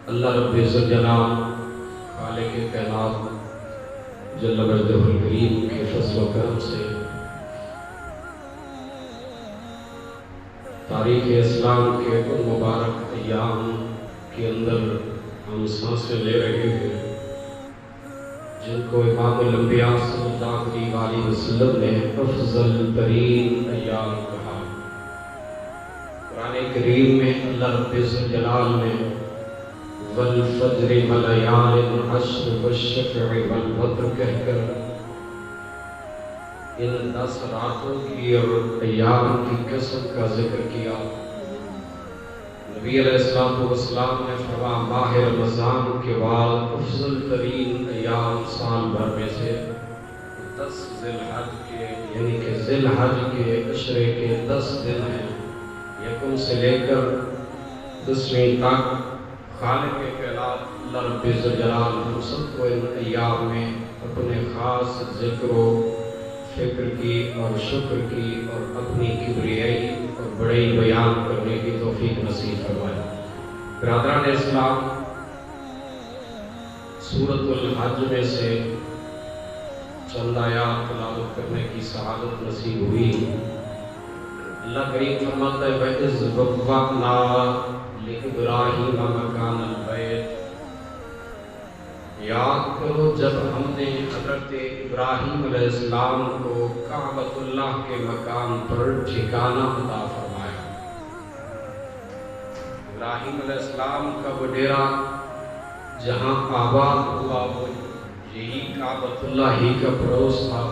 اللہ رب عزت جلال خالق کائنات جل مجدہ الکریم کے فضل و کرم سے تاریخ اسلام کے ان مبارک ایام کے اندر ہم سانسیں لے رہے ہیں جن کو امام الانبیاء صلی اللہ علیہ وسلم نے افضل ترین ایام کہا۔ قرآن کریم میں اللہ رب عزت جلال نے والفجر ولیال عشر والشفع والوتر کہہ کر ان 10 راتوں کی اور ایام کی قسم کا ذکر کیا۔ نبی علیہ السلام نے فرمایا ماہ رمضان کے بعد افضل ترین ایام سال بھر میں سے 10 ذی الحج کے یعنی کہ ذی الحج کے عشرے کے 10 دن ہیں، یکم سے لے کر 10ویں تک۔ خالق کائنات اللہ رب عزت جلال ہم سب کو ان ایام میں اپنے خاص ذکر و فکر کی اور شکر کی اور اپنی کبریائی اور بڑائی بیان کرنے کی توفیق نصیب فرمائے۔ برادران اسلام، سورۃ الحج میں سے چند آیات تلاوت کرنے کی سعادت نصیب ہوئی۔ اللہ کریم فرماتا ہے وَإِذْ بَوَّأْنَا لِإِبْرَاهِيمَ مَكَانَ الْبَيْتِ، یاد کرو جب ہم نے حضرت ابراہیم علیہ السلام کو کعبۃ اللہ کے مقام پر ٹھکانہ عطا فرمایا۔ ابراہیم علیہ السلام کا وہ ڈیرا جہاں آباد ہوا وہ یہی کعبۃ اللہ ہی کا پڑوس تھا۔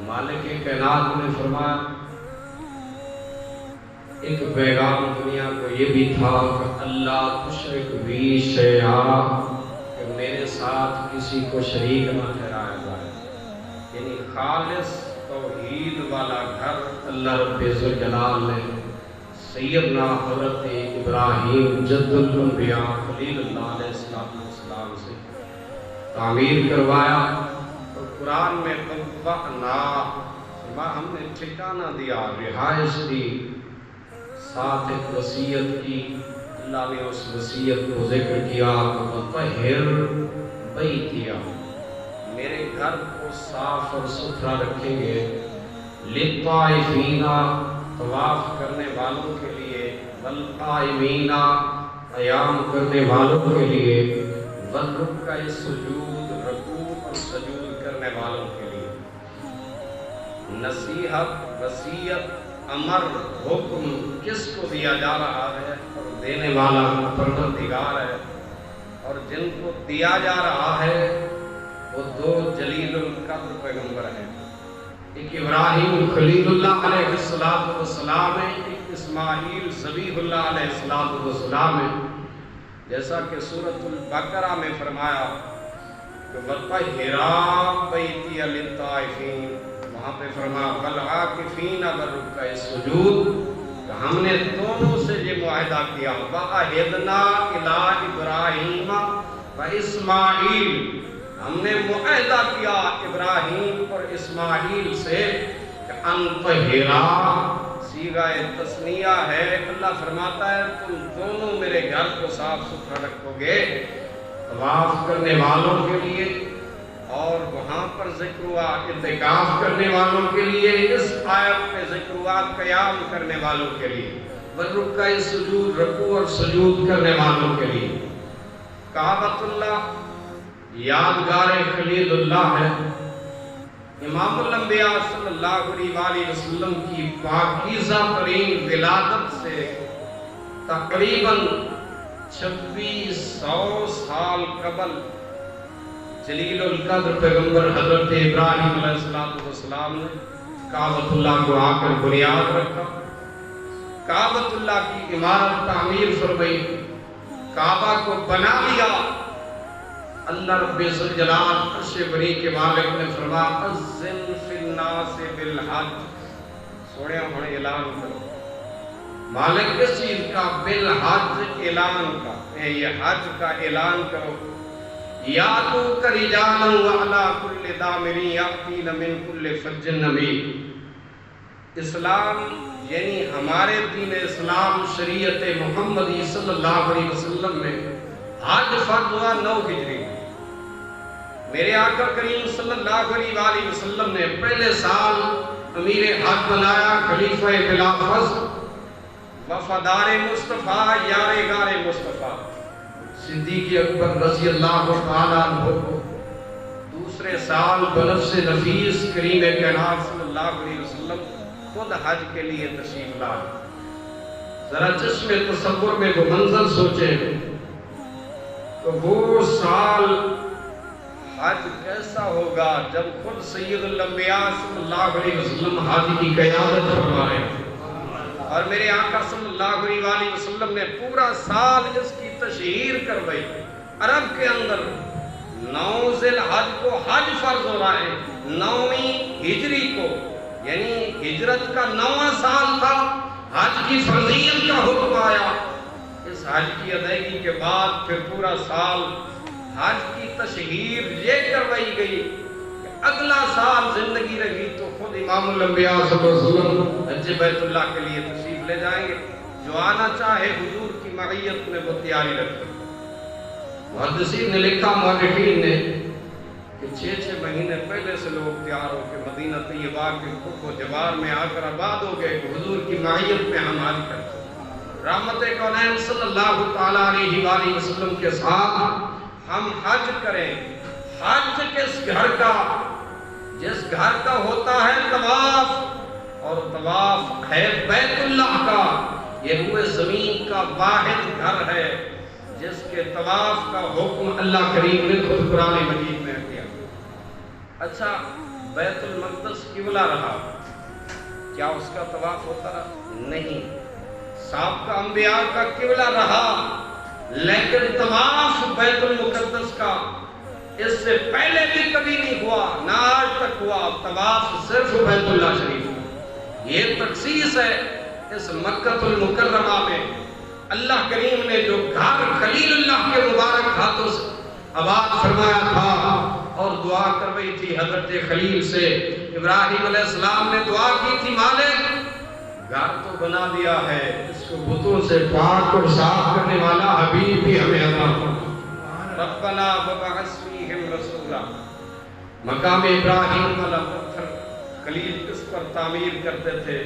مالک کائنات نے فرمایا ایک پیغام دنیا کو یہ بھی تھا کہ اللہ تشرک بی شیئا، کہ میرے ساتھ کسی کو شریک نہ ٹھہرایا جائے، یعنی خالص توحید والا گھر اللہ رب عزت جلال نے سیدنا حضرت ابراہیم جد الانبیاء خلیل اللہ علیہ السلام سے تعمیر کروایا۔ اور قرآن میں ہم نے ٹھکانہ دیا، رہائش دی، ساتھ ایک وصیت کی۔ اللہ نے اس وصیت کو ذکر کیا وَطَهِّرْ بَيْتِيَ، میرے گھر کو صاف اور ستھرا رکھیں گے، لِلطَّائِفِينَ، طواف کرنے والوں کے لیے، وَالْقَائِمِينَ، قیام کرنے والوں کے لیے، وَالرُّكَّعِ السُّجُودِ، رکوع اور سجود کرنے والوں کے لیے۔ نصیحت، وصیت، امر، حکم کس کو دیا جا رہا ہے؟ اور دینے والا پروردگار ہے، اور جن کو دیا جا رہا ہے وہ 2 جلیل القدر پیغمبر ہیں، ایک ابراہیم خلیل اللہ علیہ السلام ہے، ایک اسماعیل ذبیح اللہ علیہ السلام ہے۔ جیسا کہ سورۃ البقرہ میں فرمایا کہ وَطَهِّرْ بَيْتِيَ لِلطَّائِفِينَ، وہاں پہ فرمایا وَالْعَاكِفِينَ وَالرُّكَّعِ السُّجُودِ، کہ ہم نے دونوں سے یہ معاہدہ کیا وَعَهِدْنَا إِلَىٰ إِبْرَاهِيمَ وَإِسْمَاعِيلَ، ہم نے معاہدہ کیا ابراہیم اور اسماعیل سے کہ ان طَهِّرَا، صیغہ تثنیہ ہے۔ اللہ فرماتا ہے تم دونوں میرے گھر کو صاف ستھرا رکھو گے، طواف کرنے والوں کے لیے اور وہاں پر ذکر ہوا اعتکاف کرنے والوں کے لیے، اس آیت پہ ذکر ہوا قیام کرنے والوں کے لیے، والرکع السجود، رکوع اور سجود کرنے والوں کے لیے۔ کعبۃ اللہ یادگار خلیل اللہ ہے۔ امام الانبیاء صلی اللہ علیہ وسلم کی پاکیزہ ترین ولادت سے تقریباً 2600 سال قبل جلیل القدر پیغمبر حضرت ابراہیم علیہ السلام نے کعبۃ اللہ کو آ کر بنیاد رکھا، کعبۃ اللہ کی عمارت تعمیر فرمائی، کعبہ کو بنا لیا۔ اللہ رب عزت جلال عرش بری کے مالک نے فرمایا اذن فی الناس بالحج، سوڑے ہونے اعلان کرو، مالک اس چیز کا بالحج اعلان کا، یہ حج کا اعلان کرو، یاتوک رجالا وعلی کل ضامر یاتین من کل فج عمیق۔ اسلام یعنی ہمارے دین اسلام شریعت محمدی صلی اللہ علیہ وسلم میں حج فرض ہوا 9 ہجری میں۔ میرے آقا کریم صلی اللہ علیہ وآلہ وسلم نے پہلے سال امیر حج بنایا خلیفہ بلا فضل وفادار مصطفیٰ یار غار مصطفیٰ صدیق اکبر رضی اللہ تعالیٰ عنہ کو دوسرے سال بنفس نفیس کریم کائنات صلی اللہ علیہ وسلم خود حج کے لیے تشریف لائے۔ ذرا چشم تصور میں وہ منظر سوچیں تو وہ سال حج کیسا ہوگا جب خود سید الانبیاء صلی اللہ علیہ وسلم حج کی قیادت فرمائے، اور میرے آقا صلی اللہ علیہ وآلہ وسلم نے پورا سال اس کی تشہیر کروائی۔ عرب کے اندر 9 ذی الحج کو حج فرض ہو رہا ہے، 9ویں ہجری کو، یعنی ہجرت کا 9واں سال تھا، حج کی فرضیت کا حکم آیا۔ اس حج کی ادائیگی کے بعد پھر پورا سال حج کی تشہیر یہ کروائی گئی کہ اگلا سال زندگی رہی تو خود امام الانبیاء صلی اللہ علیہ وسلم حج بیت اللہ کے لیے تشریف لے جائیں گے۔ جو آنا چاہے حضور کی معیت میں وہ تیاری رکھے۔ محدثین نے لکھا، مورخین نے، کہ 6 مہینے پہلے سے لوگ تیار ہو کے مدینہ طیبہ کے خود و جوار میں آ کر آباد ہو گئے کہ حضور کی معیت میں ہم حج کرتے ہیں۔ رحمت کونین صلی اللہ تعالیٰ علیہ وآلہ وسلم کے ساتھ ہم حج کریں۔ حج کس گھر کا؟ جس گھر کا ہوتا ہے طواف، اور طواف ہے بیت اللہ کا، یہ روئے زمین کا واحد گھر ہے جس کے طواف کا حکم اللہ کریم نے خود قرآن مجید میں کیا۔ اچھا، بیت المقدس قبلہ رہا، کیا اس کا طواف ہوتا رہا؟ نہیں۔ سابقہ انبیاء کا قبلہ رہا، لیکن طواف بیت المقدس کا اس سے پہلے بھی کبھی نہیں ہوا، نہ آج تک ہوا۔ طواف صرف بیت اللہ شریف کا۔ یہ تخصیص ہے اس مکہ المکرمہ میں۔ اللہ کریم نے جو گھر خلیل اللہ کے مبارک ہاتھوں سے آباد فرمایا تھا اور دعا کروائی تھی حضرت خلیل سے، ابراہیم علیہ السلام نے دعا کی تھی، مالک گھر تو بنا دیا ہے، اس کو بتوں سے پاک اور صاف کرنے والا حبیب بھی ہمیں عطا فرما۔ ربنا وابعث فیہم رسولا۔ مقام ابراہیم والا پتھر خلیل کس پر تعمیر کرتے تھے؟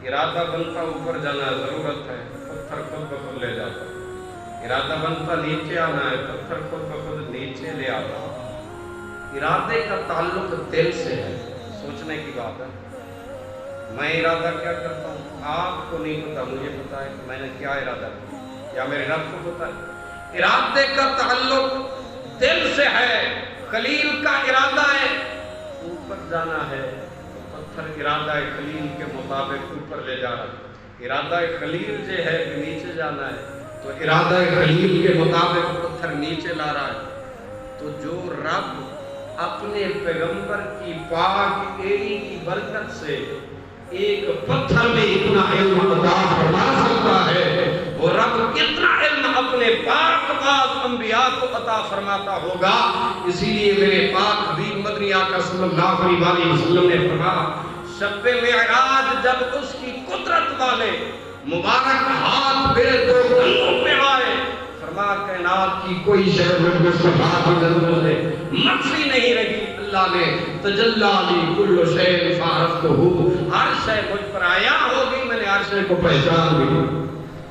ارادہ بنتا اوپر جانا ضرورت ہے، پتھر خود بخود لے جاتا۔ ارادہ بنتا نیچے آنا ہے، پتھر خود بخود نیچے لے آتا۔ ارادے کا تعلق دل سے ہے، سوچنے کی بات ہے۔ میں ارادہ کیا کرتا ہوں آپ کو نہیں پتا، مجھے پتا ہے کہ میں نے کیا ارادہ کیا، یا میرے رب کو پتا ہے۔ ارادے کا تعلق دل سے ہے۔ خلیل کا ارادہ ہے اوپر جانا ہے، پتھر ارادہ خلیل کے مطابق اوپر لے جا رہا ہے۔ ارادہ خلیل جو ہے کہ نیچے جانا ہے، تو ارادہ خلیل کے مطابق پتھر نیچے لا رہا ہے۔ تو جو رب اپنے پیغمبر کی پاک ایڑی کی برکت سے ایک پتھر میں اتنا علم عطا فرما سکتا ہے، وہ رب کتنا علم اپنے پاک باز انبیاء کو عطا فرماتا ہوگا۔ اسی لیے میرے پاک حبیب مدنی آقا صلی اللہ علیہ وسلم نے فرمایا، شب معراج جب اس کی قدرت والے مبارک ہاتھ میرے 2 کندھوں پہ آئے، فرمایا کائنات کی کوئی شے مصطفیٰ کی نظروں سے مخفی نہیں رہی۔ اللہ نے تجلی لی کل شیء فعرفتہ، ہر شے مجھ پر آیا ہوگی، میں نے ہر شے کو پہچان لی۔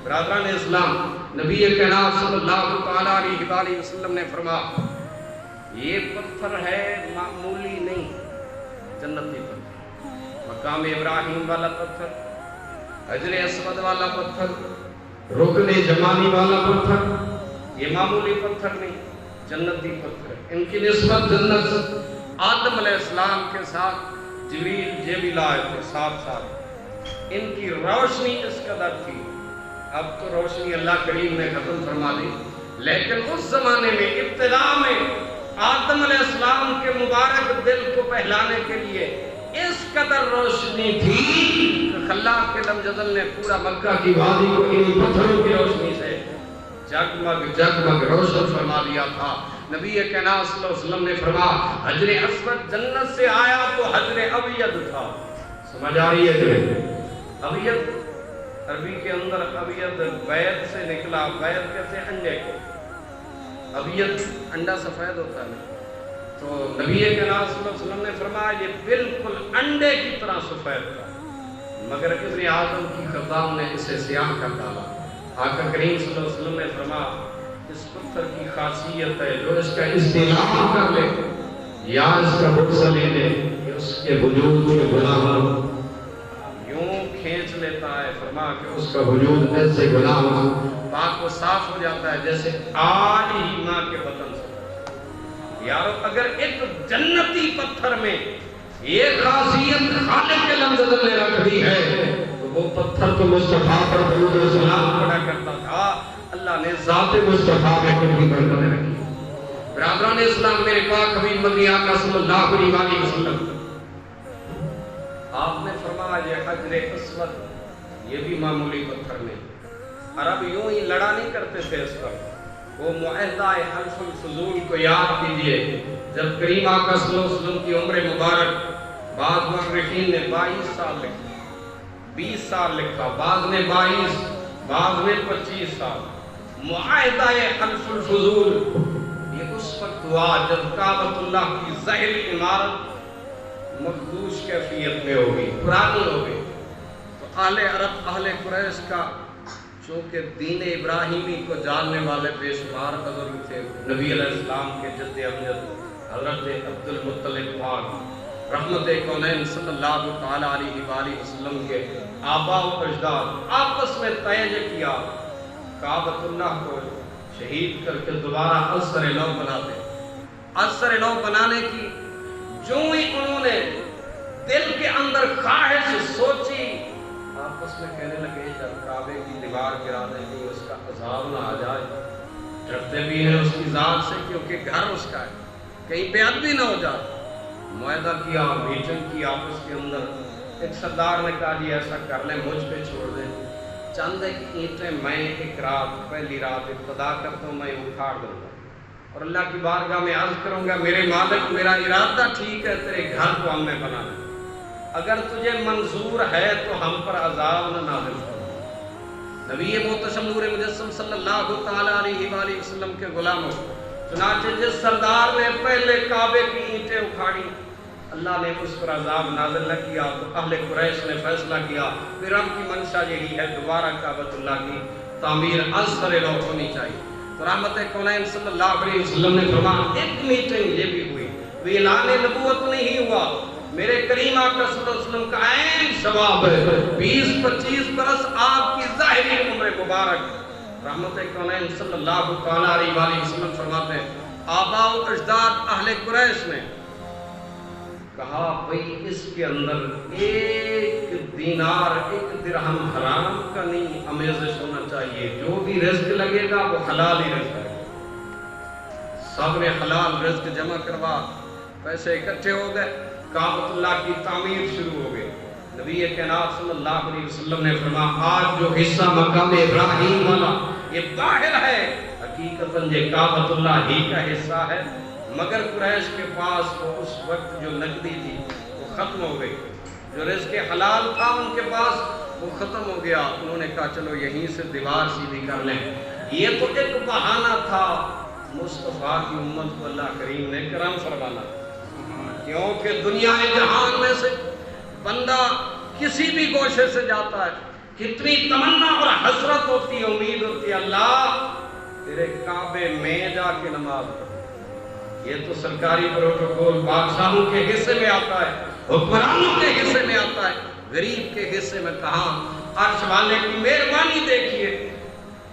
برادران اسلام، نبی کائنات صلی اللہ تعالیٰ علیہ وآلہ وسلم نے فرمایا، یہ پتھر ہے معمولی نہیں، جنتی پتھر، مقام ابراہیم والا پتھر، حجر اسود والا پتھر، رکن جمانی والا پتھر، یہ معمولی پتھر نہیں، جنتی پتھر۔ ان کی نسبت جنت آدم علیہ السلام کے ساتھ جبریل یہ بھی لائے تھے ساتھ۔ ان کی روشنی اس قدر تھی، اب تو روشنی اللہ کریم نے ختم فرما دی، لیکن اس زمانے میں ابتدا میں آدم علیہ السلام کے مبارک دل کو پہلانے کے لیے اس قدر روشنی تھی کہ خلاق کے لم جزل نے پورا مکہ کی وادی کو ان پتھروں کی روشنی سے جگمگ جگمگ روشن فرما دیا تھا۔ نبی کائنات صلی اللہ علیہ وسلم نے فرمایا، حجر اسود جنت سے آیا تو حجر ابید تھا۔ سمجھ آ رہی ہے؟ ابید عربی کے اندر ابید بیت سے نکلا، بیت کہتے ہیں انڈے کو، ابیت انڈا سفید ہوتا ہے، تو نبی کریم صلی اللہ علیہ وسلم نے فرمایا یہ بالکل انڈے کی طرح سفید تھا، مگر ابن آدم کی خطا نے اسے سیاہ کر ڈالا۔ آقا کریم صلی اللہ علیہ وسلم نے فرمایا اس پتھر کی خاصیت ہے جو اس کا استعمال کر لے یا اس کا بکسا لے لے کہ اس کے وجود کے گناہ یوں کھینچ لیتا ہے، فرمایا کہ اس کا وجود ایسے گناہ پاک و صاف ہو جاتا ہے جیسے آج ہی ماں کے بطن سے۔ یارو اگر ایک جنتی پتھر میں یہ خاصیت خالق کے لمزدل نے رکھ دی ہے تو وہ پتھر تو مصطفیٰ پر درود و سلام پڑا کرتا تھا، اللہ نے ذات مصطفیٰ میں ان کی برکتیں رکھی۔ برادران اسلام، میرے پاک حبیب مدنی آقا صلی اللہ علیہ وسلم آپ نے فرمایا یہ حجر اسود یہ بھی معمولی پتھر نہیں، عرب یوں ہی لڑا نہیں کرتے تھے اس پر، وہ معاہدہ حلف الفضول کو یاد کیجئے، جب کریم آقا صلی اللہ علیہ وسلم کی عمر مبارک بعض مورخین نے 22 سال لکھا، 20 سال لکھا، بعض نے 22، بعض نے 25 سال۔ معاہدہ حلف الفضول یہ اس وقت ہوا جب کعبۃ اللہ کی ظاہری عمارت مخدوش کیفیت میں ہوگی، پرانی ہوگی، تو اہل عرب اہل قریش کا چونکہ دین ابراہیمی کو جاننے والے بے شمار بزرگ تھے، نبی علیہ السلام کے جد امجد حضرت عبد المطلب پاک رحمت کونین صلی اللہ تعالیٰ علیہ وآلہ وسلم کے آبا و اجداد آپس میں طے کیا کعبۃ اللہ کو شہید کر کے دوبارہ عنصر نو بنا دے۔ عنصر نو بنانے کی جو ہی انہوں نے دل کے اندر خواہش سوچی، آپس میں کہنے لگے جب کعبے کی دیوار گرا دیں گے اس کا عذاب نہ آ جائے، ڈرتے بھی ہیں اس کی ذات سے کیونکہ گھر اس کا ہے، کہیں بے ادبی نہ ہو جائے۔ معاہدہ کیا، میٹنگ کی آپس کے اندر، ایک سردار نے کہا جی ایسا کر لیں مجھ پہ چھوڑ دیں، چند ایک اینٹیں میں ایک رات پہلی رات ابتدا کرتا ہوں میں اکھاڑ دوں گا اور اللہ کی بارگاہ میں عرض کروں گا میرے مالک میرا ارادہ ٹھیک ہے، تیرے گھر کو ہم نے بنانا، اگر تجھے منظور ہے تو ہم پر عذاب نہ نازل کرو۔ نبی محتشم نور مجسم صلی اللہ تعالیٰ علیہ وآلہ وسلم کے غلاموں، چنانچہ جس سردار نے پہلے کعبے کی اینٹیں اکھاڑی اللہ نے اس پر عذاب نازل نہ کیا، تو اہل قریش نے فیصلہ کیا پھر رب کی منشا یہی ہے دوبارہ کعبۃ اللہ کی تعمیر عنصر نو ہونی چاہیے۔ تو رحمت کونین صلی اللہ علیہ وسلم نے فرمایا ایک میٹنگ یہ بھی ہوئی، وہ اعلان نبوت نہیں ہوا، میرے کریم آقا صلی اللہ علیہ وسلم کا عین شباب ہے، 20-25 برس آپ کی ظاہری عمر مبارک۔ رحمت کونین صلی اللہ علیہ وسلم فرماتے ہیں آبا و اجداد اہل قریش نے کہا بھئی اس کے اندر ایک دینار ایک درہم حرام کا نہیں آمیزش ہونا چاہیے، جو بھی رزق لگے گا وہ حلال ہی رزق ہے۔ سب نے حلال رزق جمع کروا، پیسے اکٹھے ہو گئے، کعبۃ اللہ کی تعمیر شروع ہو گئی۔ نبی کائنات صلی اللہ علیہ وسلم نے فرمایا آج جو حصہ مقام ابراہیم والا یہ باہر ہے، حقیقتاً یہ کعبۃ اللہ ہی کا حصہ ہے، مگر قریش کے پاس وہ اس وقت جو نقدی تھی وہ ختم ہو گئی، جو رزق حلال تھا ان کے پاس وہ ختم ہو گیا۔ انہوں نے کہا چلو یہیں سے دیوار سیدھی کر لیں، یہ تو ایک بہانہ تھا مصطفیٰ کی امت کو اللہ کریم نے کرم فرمانا، کیونکہ دنیا جہان میں سے بندہ کسی بھی گوشے سے جاتا ہے کتنی تمنا اور حسرت ہوتی ہے، امید ہوتی ہے اللہ تیرے کعبے میں جا کے نماز پڑھو۔ یہ تو سرکاری پروٹوکول بادشاہوں کے حصے میں آتا ہے، حکمرانوں کے حصے میں آتا ہے، غریب کے حصے میں کہاں؟ عرش والے کی مہربانی دیکھیے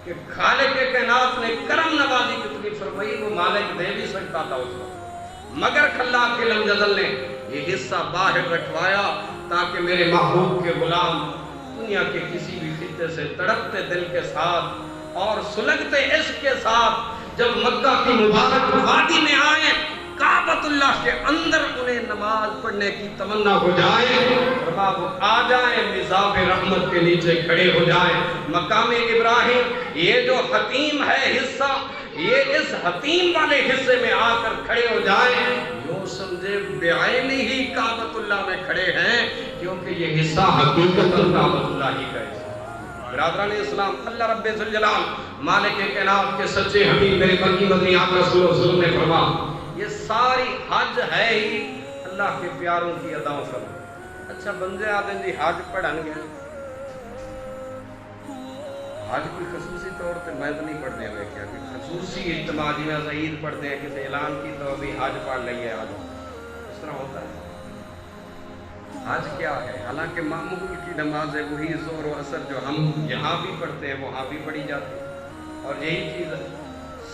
کہ خالق کائنات نے کرم نوازی کتنی فرمائی، وہ مالک دے بھی سکتا تھا اس وقت، مگر خلاق کے لمجدل نے یہ حصہ باہر رکھوایا تاکہ میرے محبوب کے غلام دنیا کے کسی بھی خطے سے تڑپتے دل کے ساتھ اور سلگتے عشق کے ساتھ جب مکہ کی مبارک وادی میں آئے، کعبۃ اللہ کے اندر انہیں نماز پڑھنے کی تمنا ہو جائے، فرمایا وہ آ جائیں مزاب رحمت کے نیچے کھڑے ہو جائیں، مقام ابراہیم یہ جو حتیم ہے حصہ، یہ اس حتیم والے حصے میں آ کر کھڑے ہو جائیں، یوں سمجھے بعین ہی کعبۃ اللہ میں کھڑے ہیں، کیونکہ یہ حصہ حقیقت کعبۃ اللہ ہی کا حصہ۔ برادران اسلام، اللہ رب ذوالجلال مالک کائنات کے سچے حبیب میرے مکی مدنی آقا صلی اللہ علیہ وسلم نے فرمایا یہ ساری حج ہے ہی اللہ کے پیاروں کی اداؤں پر۔ اچھا بندے آدھیں جی حج پڑھن گے، حج کوئی خصوصی طور پہ میں تو نہیں پڑھنے ہوئے کیا کہ خصوصی اجتماع جی میں عید پڑھتے ہیں کسی اعلان کی تو ابھی حج پڑھ لئیے آج، اس طرح ہوتا ہے؟ حج کیا ہے؟ حالانکہ معمول کی نماز ہے وہی ظہر و عصر جو ہم یہاں بھی پڑھتے ہیں وہاں بھی پڑھی جاتی ہے، اور یہی چیز ہے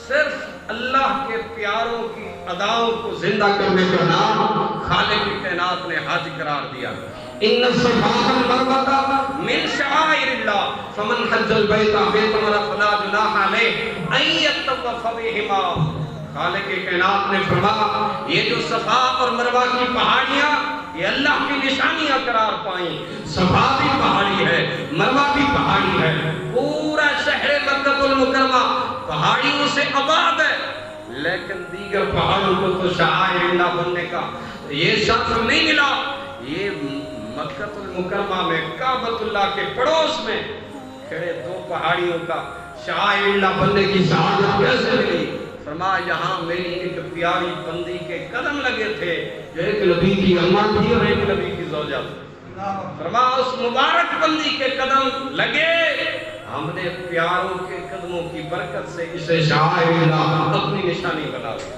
صرف اللہ کے پیاروں کی اداؤں کو زندہ کرنے کا نام خالق کائنات نے حج قرار دیا۔ ان الصفا والمروہ من شعائر اللہ فمن حج البیت واعتمر فلا جناح علیہ ان یطوف بہما۔ خالق کائنات نے فرمایا یہ جو صفا اور مروہ کی پہاڑیاں یہ اللہ کی نشانیاں قرار پائیں، صفا بھی پہاڑی ہے مروہ بھی پہاڑی ہے، پورا شہر مکہ المکرمہ پہاڑیوں سے آباد ہے، لیکن دیگر پہاڑوں کو تو شعائر اللہ بننے کا یہ شرف نہیں ملا۔ یہ مکہ المکرمہ میں کعبۃ اللہ کے پڑوس میں کھڑے دو پہاڑیوں کا شعائر اللہ بننے کی سعادت کیسے ملی؟ فرمایا یہاں میری ایک پیاری بندی کے قدم لگے تھے جو ایک نبی کی اماں تھی اور ایک نبی کی زوجہ تھی۔ فرمایا اس مبارک بندی کے قدم لگے، ہم نے پیاروں کے قدموں کی برکت سے اسے شاعر اللہ اپنی نشانی بنا لی،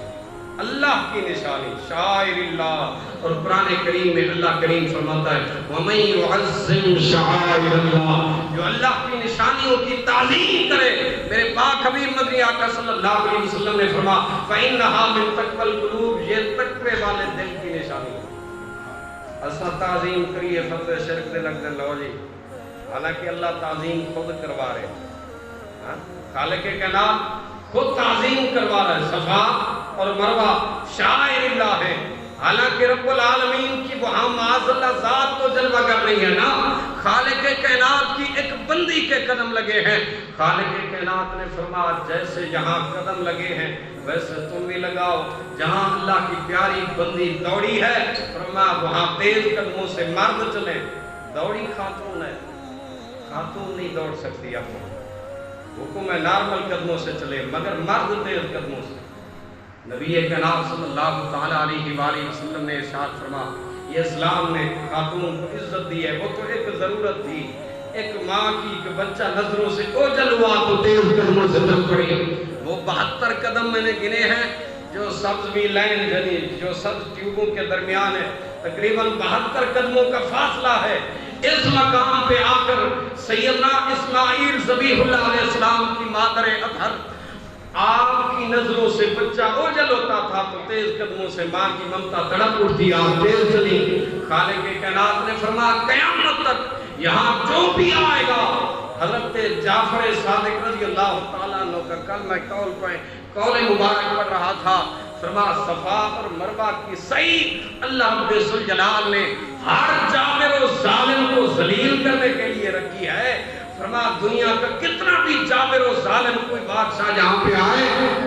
اللہ کی نشانی شاعر اللہ۔ اور قرآن کریم میں اللہ کریم فرماتا ہے وَمَن يُعَظِّمْ شَعَائِرَ اللَّهِ، جو اللہ کی نشانیوں کی تعظیم کرے۔ میرے پاک حبیب مدنی آقا صلی اللہ علیہ وسلم نے فرمایا فَإِنَّهَا مِن تَقْوَى الْقُلُوبِ، یہ تقوی والے دل کی نشانی ہے۔ اسا تعظیم کریے فتح شرک دے لگ دے لو جی، حالانکہ اللہ تعظیم خود کروا رہے، خالق کائنات خود تعظیم کروا رہا ہے۔ صفا اور مروہ شاعر اللہ ہے، حالانکہ رب العالمین کی وہاں معاذ اللہ ذات تو جلوہ گر نہیں ہے نا، خالق کائنات کی ایک بندی کے قدم لگے ہیں۔ خالق کائنات نے فرمایا جیسے یہاں قدم لگے ہیں ویسے تم بھی لگاؤ، جہاں اللہ کی پیاری بندی دوڑی ہے فرمایا وہاں تیز قدموں سے مرد چلیں۔ دوڑی خاتون ہے، خاتون نہیں دوڑ سکتی، اب حکم ہے نارمل قدموں سے چلے، مگر مرد تیز قدموں سے۔ نبی کائنات صلی اللہ تعالیٰ علیہ وآلہ وسلم نے ارشاد فرمایا یہ اسلام نے خاتون کو عزت دی ہے، وہ تو ایک ضرورت تھی، ایک ماں کی کہ بچہ نظروں سے اوجھل ہوا تو تیز قدموں سے چل پڑی۔ وہ 72 قدم میں نے گنے ہیں جو سبز بھی لائن یعنی جو سبز ٹیوبوں کے درمیان ہے، تقریباً 72 قدموں کا فاصلہ ہے۔ اس مقام پہ آ کر سیدنا اسماعیل ذبیح اللہ علیہ السلام کی مادر اطہر آپ کی نظروں سے بچہ اوجھل ہوتا تھا تو تیز قدموں سے ماں کی ممتا تڑپ اٹھتی، آپ تیز چلی۔ خالق کائنات نے فرمایا قیامت تک یہاں جو بھی آئے گا حضرت جعفر صادق رضی اللہ تعالیٰ عنہ کا کلمہ قول مبارک پڑھ رہا تھا، فرمایا صفا اور مروہ کی صحیح اللہ رب ذوالجلال نے ہر جابر و ظالم کو ذلیل کرنے کے لیے رکھی ہے۔ فرمایا دنیا کا کتنا بھی جابر و ظالم کوئی بادشاہ جہاں پہ آئے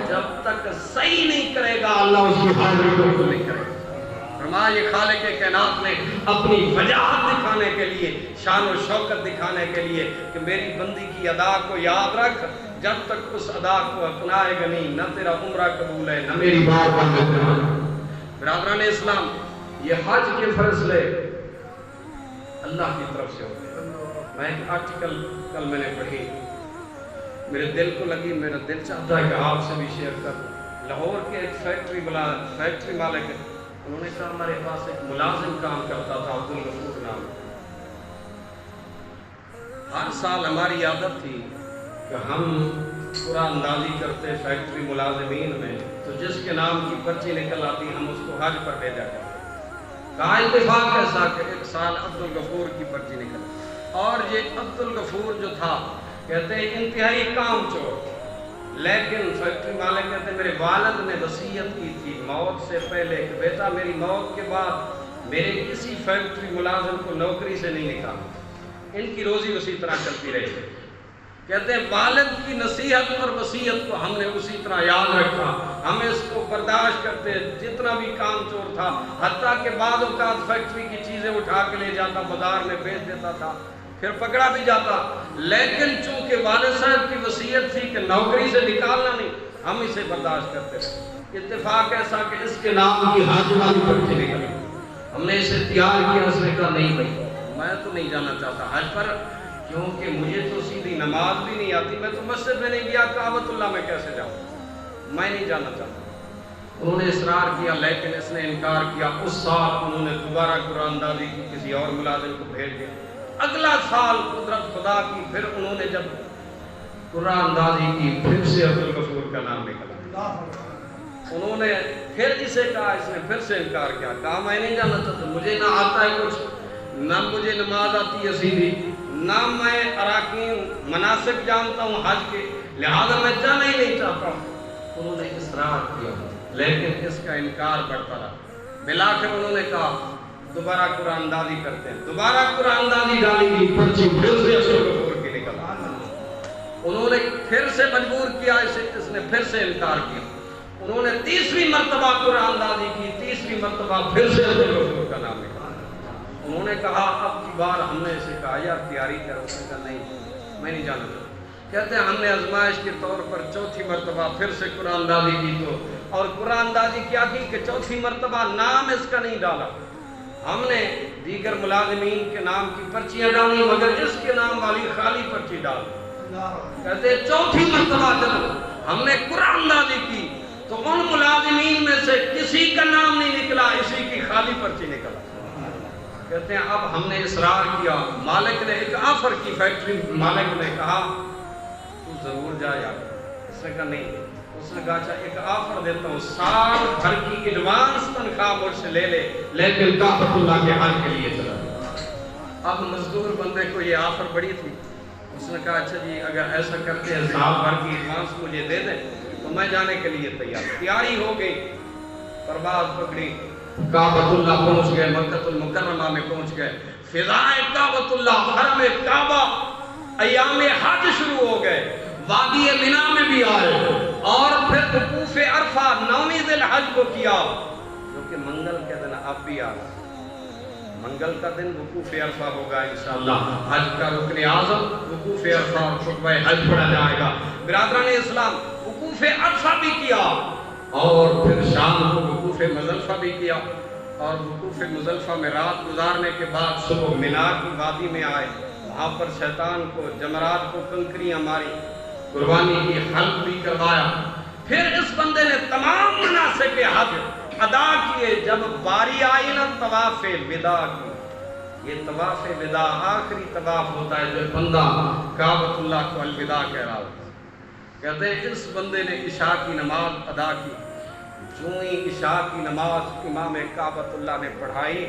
جب تک صحیح نہیں کرے گا اللہ اس کی حاضری کو نہیں کرے گا۔ فرمایا یہ خالق کائنات نے اپنی وجاہت دکھانے کے لیے، شان و شوکت دکھانے کے لیے کہ میری بندی کی ادا کو یاد رکھ، جب تک اس ادا کو اپنائے گا نہیں نہ تیرا عمرہ قبول ہے نہ میری بات قبول ہے۔ برادران اسلام یہ حج کے فیصلے اللہ کی طرف سے ہوتے ہیں۔ میں ایک آرٹیکل کل میں نے پڑھی، میرے دل کو لگی، میرا دل چاہتا ہے کہ آپ سے بھی شیئر کر۔ لاہور کے ایک فیکٹری مالک ہے، انہوں نے کہا ہمارے پاس ایک ملازم کام کرتا تھا عبدالغفور نام، ہر سال ہماری عادت تھی کہ ہم پورا اندازی کرتے فیکٹری ملازمین میں، تو جس کے نام کی پرچی نکل آتی ہم اس کو حج پر بھیجا کرتے۔ کہا اتفاق ایسا کہ ایک سال عبدالغفور کی پرچی نکل، اور یہ عبدالغفور جو تھا کہتے ہیں انتہائی کام چور، لیکن فیکٹری مالک کہتے ہیں میرے والد نے وصیت کی تھی موت سے پہلے کہ بیٹا میری موت کے بعد میرے کسی فیکٹری ملازم کو نوکری سے نہیں نکالنا، ان کی روزی اسی طرح چلتی رہی۔ کہتے ہیں والد کی نصیحت اور وصیت کو ہم نے اسی طرح یاد رکھا، ہم اس کو برداشت کرتے، جتنا بھی کام چور تھا، حتیٰ کہ بعض اوقات فیکٹری کی چیزیں اٹھا کے لے جاتا بازار میں بیچ دیتا تھا۔ پھر پکڑا بھی جاتا، لیکن چونکہ والد صاحب کی وصیت تھی کہ نوکری سے نکالنا نہیں، ہم اسے برداشت کرتے رہے۔ اتفاق ایسا کہ اس کے نام کی حاجی والی پرچی نکلی، ہم نے اسے تیار کیا، اس نے کہا نہیں بھائی میں تو نہیں جانا چاہتا حج پر، کیونکہ مجھے تو سیدھی نماز بھی نہیں آتی، میں تو مسجد میں نہیں گیا، کعبۃ اللہ میں کیسے جاؤں، میں نہیں جانا چاہتا۔ انہوں نے اصرار کیا، لیکن اس نے انکار کیا۔ اس سال انہوں نے دوبارہ قرآن اندازی کی، کسی اور ملازم کو بھیج دیا۔ اگلا سال قدرت خدا کی، پھر انہوں نے جب قرآن اندازی کی، پھر سے عبدالغفور کا نام نکلا۔ انہوں نے پھر اسے کہا، اس نے پھر سے انکار کیا، کہا میں نہیں جانا چاہتا، مجھے نہ آتا ہے کچھ، نہ مجھے نماز آتی ہے سیدھی، نہ میں اراکین مناسک جانتا ہوں حج کے، لہذا میں جانا ہی نہیں چاہتا ہوں۔ انہوں نے اصرار کیا، لیکن اس کا انکار بڑھتا رہا۔ بلاخر انہوں نے کہا دوبارہ قرآن اندازی کرتے ہیں، دوبارہ قرآن اندازی ڈالی گئی، پرچی پھر سے عبدالغفور کی نکلا۔ انہوں نے پھر سے مجبور کیا، اس نے پھر سے انکار کیا۔ انہوں نے تیسری مرتبہ قرآن اندازی کی، تیسری مرتبہ پھر سے عبدالغفور کا نام نکلا۔ انہوں نے کہا اب کی بار ہم نے اسے کہا یار تیاری کرو، اس نے کہا نہیں میں نہیں جانا چاہتا۔ کہتے ہیں ہم نے آزمائش کے طور پر چوتھی مرتبہ پھر سے قرآن اندازی کی، تو اور قرآن اندازی کیا کی کہ چوتھی مرتبہ نام اس کا نہیں ڈالا، ہم نے دیگر ملازمین کے نام کی پرچیاں ڈالی، مگر اس کے نام والی خالی پرچی ڈال۔ کہتے ہیں چوتھی مرتبہ جب ہم نے قرآن اندازی کی تو ان ملازمین میں سے کسی کا نام نہیں نکلا، اسی کی خالی پرچی نکلا۔ کہتے ہیں اب ہم نے اصرار کیا، مالک نے ایک آفر کی، فیکٹری مالک نے کہا تو ضرور جا یار، اس نے کہا نہیں، اس نے کہا اچھا ایک آفر دیتا ہوں، سال بھر کی ایڈوانس تنخواہ مجھ سے لے لے، لیکن کعبۃ اللہ کے حج کے لیے چلا۔ اب مزدور بندے کو یہ آفر بڑی تھی، اس نے کہا اچھا جی اگر ایسا کرتے ہیں سال بھر کی ایڈوانس مجھے دے دیں تو میں جانے کے لیے تیار۔ تیاری ہو گئی، پرواز پکڑی، کعبۃ اللہ پہنچ گئے، مکہ المکرمہ میں پہنچ گئے، فضائے کعبۃ اللہ، حرم کعبہ، ایام حج شروع ہو گئے، وادی منی میں بھی آئے، اور پھر وقوف عرفہ 9ویں ذی الحج کو کیا، جو کہ منگل کے دن اب بھی آ رہا، منگل کا دن وقوف عرفہ ہوگا انشاءاللہ، حج کا رکن اعظم وقوف عرفہ اور خطبہ حج پڑھا جائے گا۔ برادران اسلام وقوف عرفہ بھی کیا، اور پھر شام کو وقوف مزدلفہ بھی کیا، اور وقوف مزدلفہ میں رات گزارنے کے بعد صبح منی کی وادی میں آئے، وہاں پر شیطان کو جمرات کو کنکریاں ماری، قربانی کی حلق بھی کروایا۔ پھر اس بندے نے تمام مناسک حج ادا کیے، جب باری آئی نا طواف وداع کی، یہ طواف وداع آخری طواف ہوتا ہے جو بندہ کعبۃ اللہ کو الوداع کہہ رہا ہوتا ہے۔ کہتے ہیں اس بندے نے عشاء کی نماز ادا کی، جو ہی عشاء کی نماز امام کعبۃ اللہ نے پڑھائی،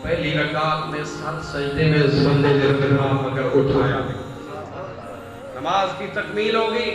پہلی رکعت میں سر سجدے میں اس بندے نے مگر اٹھایا نہیں۔ نماز کی تکمیل ہوگی،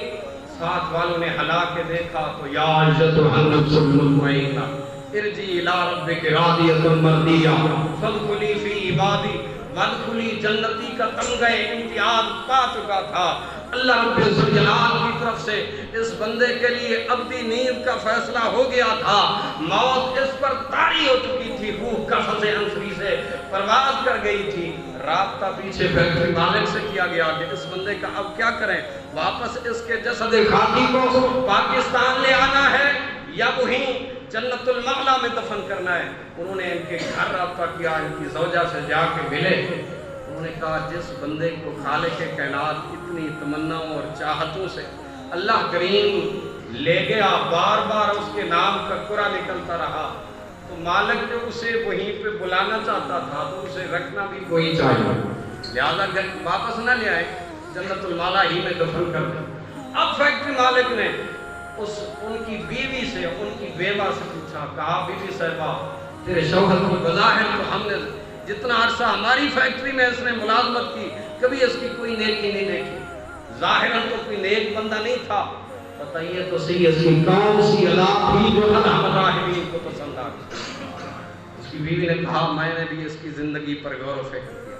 ساتھ والوں نے ہلا کے دیکھا تو یا ایتھا النفس المطمئنہ ارجعی الی ربک راضیۃ مرضیہ فادخلی فی عبادی وادخلی جنتی کا تمغہ امتیاز پا چکا تھا۔ اللہ رب الجلال کی طرف سے اس بندے کے لیے ابدی نیند کا فیصلہ ہو گیا تھا، موت اس پر طاری ہو چکی تھی، روح قفس انفری سے پرواز کر گئی تھی۔ رابطہ پیچھے فیکٹری مالک سے کیا گیا کہ اس بندے کا اب کیا کریں، واپس اس کے جسد خاکی کو پاکستان لے آنا ہے یا وہیں جنت المعلا میں دفن کرنا ہے۔ انہوں نے ان کے گھر رابطہ کیا، ان کی زوجہ سے جا کے ملے، انہوں نے کہا جس بندے کو خالق کائنات اتنی تمناؤں اور چاہتوں سے اللہ کریم لے گیا، بار بار اس کے نام کا قرآن نکلتا رہا، تو مالک جو اسے وہیں پہ بلانا چاہتا تھا تو اسے رکھنا بھی کوئی چاہیے، لہذا واپس نہ لے آئے، جنت المعلا ہی میں دفن کر دیں۔ اب فیکٹری مالک نے ان کی بیوی سے، ان کی بیوہ سے پوچھا، کہا بی بی صاحبہ تیرے شوہر کو بظاہر تو ہم نے جتنا عرصہ ہماری فیکٹری میں اس نے ملازمت کی کبھی اس کی کوئی نیکی نہیں دیکھی، ظاہراً تو کوئی نیک بندہ نہیں تھا، بتائیے تو صحیح اس کی کون سی ادا تھی جو ارحم الراحمین کو پسند آ گئی؟ اس کی بیوی نے کہا میں نے بھی اس کی زندگی پر غور و فکر کیا،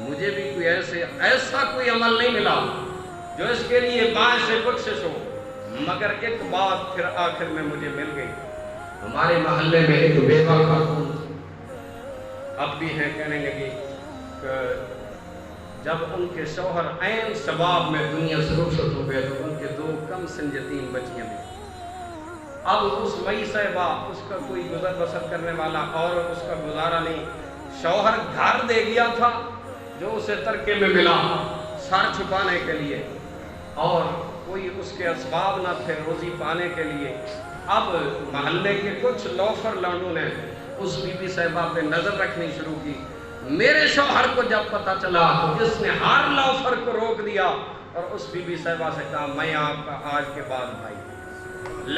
مجھے بھی کوئی ایسا کوئی عمل نہیں ملا جو اس کے لیے باعث بخشش ہو، مگر ایک بات پھر آخر میں مجھے مل گئی۔ ہمارے محلے میں ایک بیوہ خاتون اب بھی ہے، کہنے لگی کہ جب ان کے شوہر عین شباب میں دنیا سے رخصت ہو گئے تو ان کے 2 کم سن یتیم بچیاں بھی. اب اس مئی صاحبہ اس کا کوئی گزر بسر کرنے والا اور اس کا گزارا نہیں. شوہر گھر دے گیا تھا جو اسے ترکے میں ملا سر چھپانے کے لیے اور کوئی اس کے اسباب نہ تھے روزی پانے کے لیے. اب محلے کے کچھ لوفر لانڈوں نے اس بی بی صاحبہ پہ نظر رکھنی شروع کی. میرے شوہر کو جب پتا چلا تو اس نے ہر لوفر کو روک دیا اور اس بی بی صاحبہ سے کہا میں آپ کا آج کے بعد بھائی.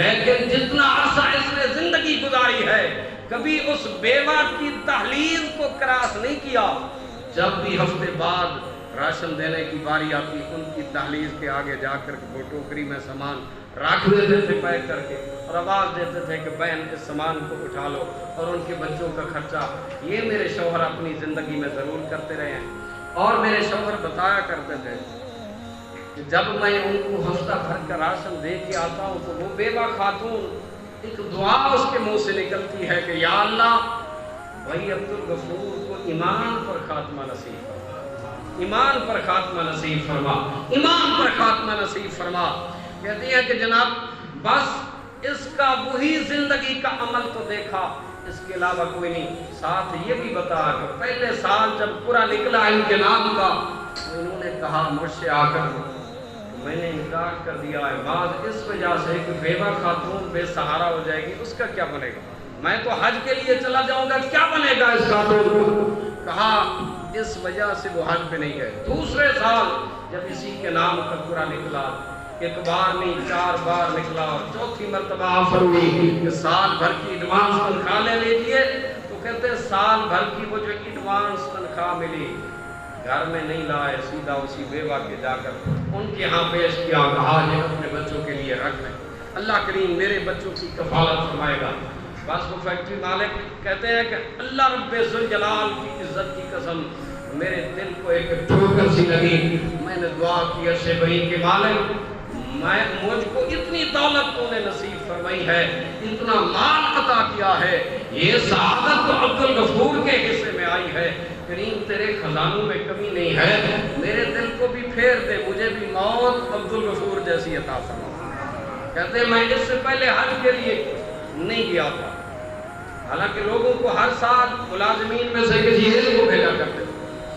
لیکن جتنا عرصہ اس نے زندگی گزاری ہے کبھی اس بیوہ کی دہلیز کو کراس نہیں کیا. جب بھی ہفتے بعد راشن دینے کی باری آتی ان کی دہلیز کے آگے جا کر وہ ٹوکری میں سامان رکھ دیتے تھے پیک کر کے اور آواز دیتے تھے کہ بہن اس سامان کو اٹھا لو اور ان کے بچوں کا خرچہ یہ میرے شوہر اپنی زندگی میں ضرور کرتے رہے ہیں. اور میرے شوہر بتایا کرتے تھے کہ جب میں ان کو ہفتہ بھر کا راشن دے کے آتا ہوں تو وہ بیوہ خاتون ایک دعا اس کے منہ سے نکلتی ہے کہ یا اللہ بھائی عبدالغفور کو ایمان پر خاتمہ نصیب فرما, ایمان پر خاتمہ نصیب فرما, ایمان پر خاتمہ نصیب فرما. کہتی ہے کہ جناب بس اس کا وہی زندگی کا عمل تو دیکھا اس کے علاوہ کوئی نہیں. ساتھ یہ بھی بتا کہ پہلے سال جب پورا نکلا ان کے نام کا تو انہوں نے کہا مجھ سے آ کر میں نے انکار کر دیا ہے بعض اس وجہ سے کہ بیوہ خاتون بے سہارا ہو جائے گی اس کا کیا بنے گا, میں تو حج کے لیے چلا جاؤں گا کیا بنے گا اس خاتون کو. کہا اس وجہ سے وہ حج پہ نہیں گئے. دوسرے سال جب اسی کے نام کا پورا نکلا ایک بار نہیں 4 بار نکلا اور چوتھی مرتبہ آفر ہوئی کہ سال بھر کی ایڈوانس تنخواہ لے لیجیے تو کہتے سال بھر کی وہ جو ایڈوانس تنخواہ ملی گھر میں نہیں لائے, سیدھا اسی بیوہ کے جا کر ان کے ہاں پیش کیا, کہا یہ اپنے بچوں کے لیے رکھ لیں, اللہ کریم میرے بچوں کی کفالت فرمائے گا. بس وہ فیکٹری مالک کہتے ہیں کہ اللہ رب ذوالجلال کی عزت کی قسم میرے دل کو ایک ٹھوکر سی لگی. میں نے دعا کی عرش بری کے مالک مجھ کو اتنی دولت تو نے نصیب فرمائی ہے, اتنا مال عطا کیا ہے, یہ سعادت تو عبدالغفور کے حصے میں آئی ہے. کریم تیرے خزانوں میں کمی نہیں ہے, میرے دل کو بھی پھیر دے, مجھے بھی موت عبدالغفور جیسی عطا فرما. کہتے ہیں میں اس سے پہلے حج کے لیے نہیں گیا تھا, حالانکہ لوگوں کو ہر سال ملازمین میں سے کسی ایک کو بھیجا کرتے,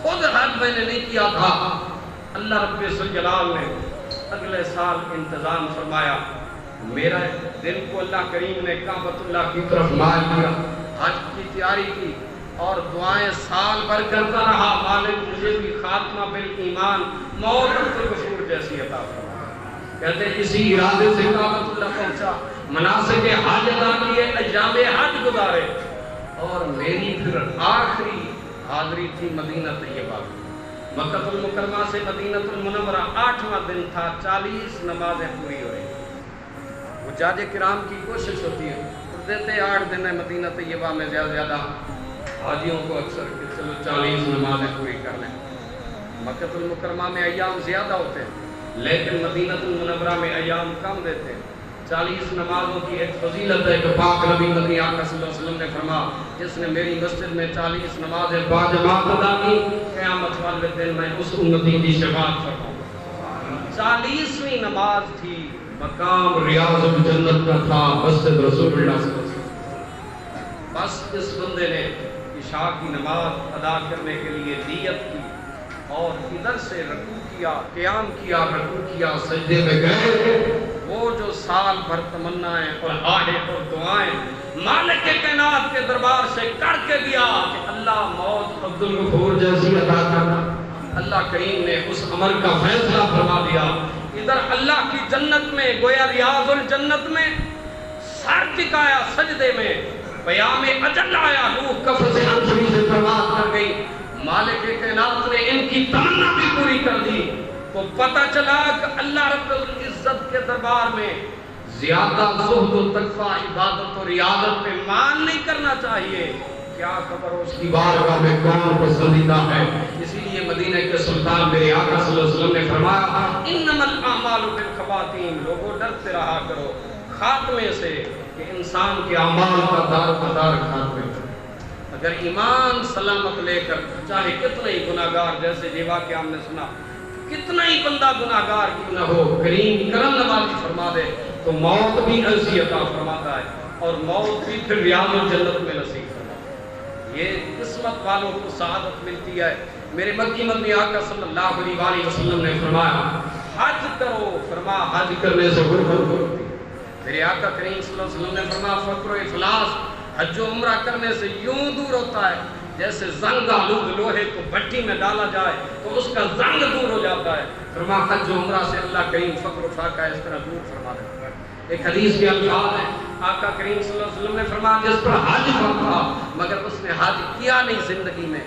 خود حج میں نے نہیں کیا تھا. اللہ رب ذوالجلال نے اگلے سال انتظام فرمایا, میرا دل کو اللہ کریم نے کعبۃ اللہ کی طرف مائل کیا, حج کی تیاری کی اور دعائیں سال بھر کرتا رہا مالک مجھے بھی خاتمہ بالایمان موت عبدالغفور جیسی عطا فرما. کہتے ہیں اسی ارادے سے کعبۃ اللہ پہنچا, مناسک حج ادا کیے, ایام حج گزارے اور میری پھر آخری حاضری تھی مدینہ طیبہ. مکہ المکرمہ سے مدینہ المنورہ 8واں دن تھا, 40 نمازیں پوری ہو رہی. حجاج کرام کی کوشش ہوتی ہے اور دیتے 8 دن ہے مدینہ طیبہ میں زیادہ حاجیوں کو اکثر کہ چلو 40 نمازیں پوری کر لیں. مکہ المکرمہ میں ایام زیادہ ہوتے ہیں لیکن مدینہ المنورہ میں ایام کم دیتے ہیں. 40 نمازوں کی ایک فضیلت ہے کہ پاک نبی مدنی آقا صلی اللہ علیہ وسلم نے فرمایا جس نے میری مسجد میں 40 نمازیں باجماعت ادا کی قیامت والے دن میں اس امتی کی شفاعت فرماؤں گا. 40ویں نماز تھی, مقام ریاض الجنت کا تھا, مسجد رسول اللہ صلی اللہ علیہ وسلم. بس اس بندے نے عشاء کی نماز ادا کرنے کے لیے نیت کی اور ادھر سے رکوع کیا, قیام کیا, رکوع کیا, سجدے میں گئے. وہ جو سال بھر تمنائیں اور آہیں اور دعائیں مالک کائنات کے دربار سے کر کے دیا کہ اللہ موت عبدالغفور جیسی عطا کرنا, اللہ کریم نے اس عمر کا فیصلہ فرما دیا. ادھر اللہ کی جنت میں گویا ریاض الجنت میں سر ٹکایا سجدے میں, پیام اجل آیا, روح کفر سے انسوی سے پرواز کر گئی. مالک کائنات نے ان کی تمنا بھی پوری کر دی تو پتہ چلا کہ اللہ رب العزت کے دربار میں زیادہ زہد و تقوی, عبادت اور ریاضت پہ مان نہیں کرنا چاہیے. کیا خبر اس کی بارگاہ میں کون پسندیدہ ہے. اسی لیے مدینہ کے سلطان میرے آقا صلی اللہ علیہ وسلم نے فرمایا انما الاعمال بالخواتیم, لوگوں ڈرتے رہا کرو خاتمے سے کہ انسان کے اعمال کا دار مدار خاتمے پر. اگر ایمان سلامت لے کر چاہے کتنا ہی گناہگار، جیسے یہ واقعہ ہم نے سنا، کتنا ہی بندہ گناہگار کیوں نہ ہو، کریم کرم نوازی فرما دے تو موت بھی ایسی عطا فرماتا ہے، اور موت بھی پھر ریاض الجنت میں نصیب فرماتا ہے۔ یہ قسمت والوں کو سعادت ملتی ہے۔ میرے مکی مدنی آقا صلی اللہ علیہ وآلہ وسلم نے فرمایا حج کرو، فرما حج کرنے سے غربت ہوتی ہے۔ میرے آقا کریم صلی اللہ علیہ وسلم نے فرمایا فقر و افلاس حج و عمرہ کرنے سے یوں دور ہوتا ہے جیسے زنگ آلود لوہے کو بھٹی میں ڈالا جائے تو اس کا زنگ دور ہو جاتا ہے۔ فرما حج و عمرہ سے اللہ کریم فقر و فاقہ اس طرح دور فرما دیتا ہے۔ ایک حدیث کے الفاظ ہیں، آقا کریم صلی اللہ علیہ وسلم نے فرمایا جس پر حج فرض تھا مگر اس نے حج کیا نہیں زندگی میں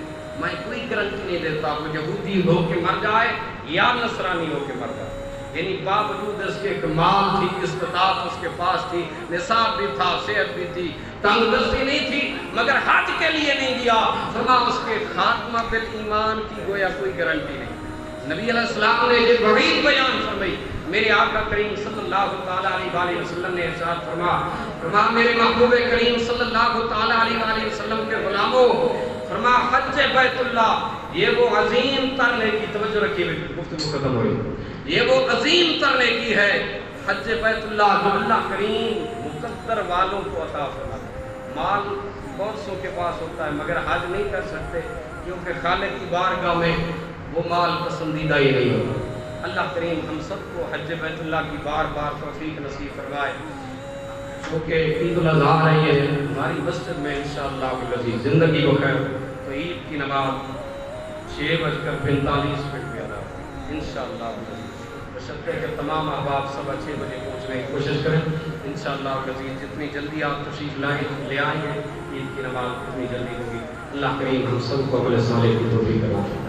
کوئی گارنٹی نہیں دیتا وہ یہودی ہو کے مر جائے یا نصرانی ہو کے مر جائے، یعنی باوجود اس کے کمال تھی، استطاعت اس کے پاس تھی، نصاب بھی تھا، صحت بھی تھی، تندرستی نہیں تھی، مگر حج کے لیے نہیں گیا، فرما اس کے خاتمہ بالایمان کی گویا کوئی گارنٹی نہیں۔ نبی علیہ السلام نے یہ وعید بیان فرمائی، میرے آقا کریم صلی اللہ تعالیٰ علیہ وسلم نے ارشاد فرما میرے محبوب کریم صلی اللہ تعالیٰ علیہ وسلم کے غلاموں، فرما حج بیت اللہ یہ وہ عظیم تر نیکی، توجہ رکھیے گفتگو ختم ہوئی، یہ وہ عظیم تر نیکی ہے حج بیت اللہ جو اللہ کریم مقدر والوں کو عطا فرماتا ہے۔ مال بہت سو کے پاس ہوتا ہے مگر حج نہیں کر سکتے کیونکہ خالق کی بارگاہ میں وہ مال پسندیدہ ہی نہیں ہوتا۔ اللہ کریم ہم سب کو حج بیت اللہ کی بار بار توفیق نصیب فرمائے۔ کیونکہ عید الاضحیٰ آ رہی ہے ہماری مسجد میں انشاءاللہ العزیز زندگی بخیر تو عید کی نماز 6:45 پہ ادا ہوگی انشاءاللہ العزیز، بشرطے کہ تمام احباب صبح 6 بجے پہنچنے کی کوشش کریں انشاءاللہ العزیز۔ جتنی جلدی آپ تشریف لے آئیں گے عید کی نماز اتنی جلدی ہوگی۔ اللہ کریم ہم سب کو عمل صالح کی توفیق عطا فرمائے۔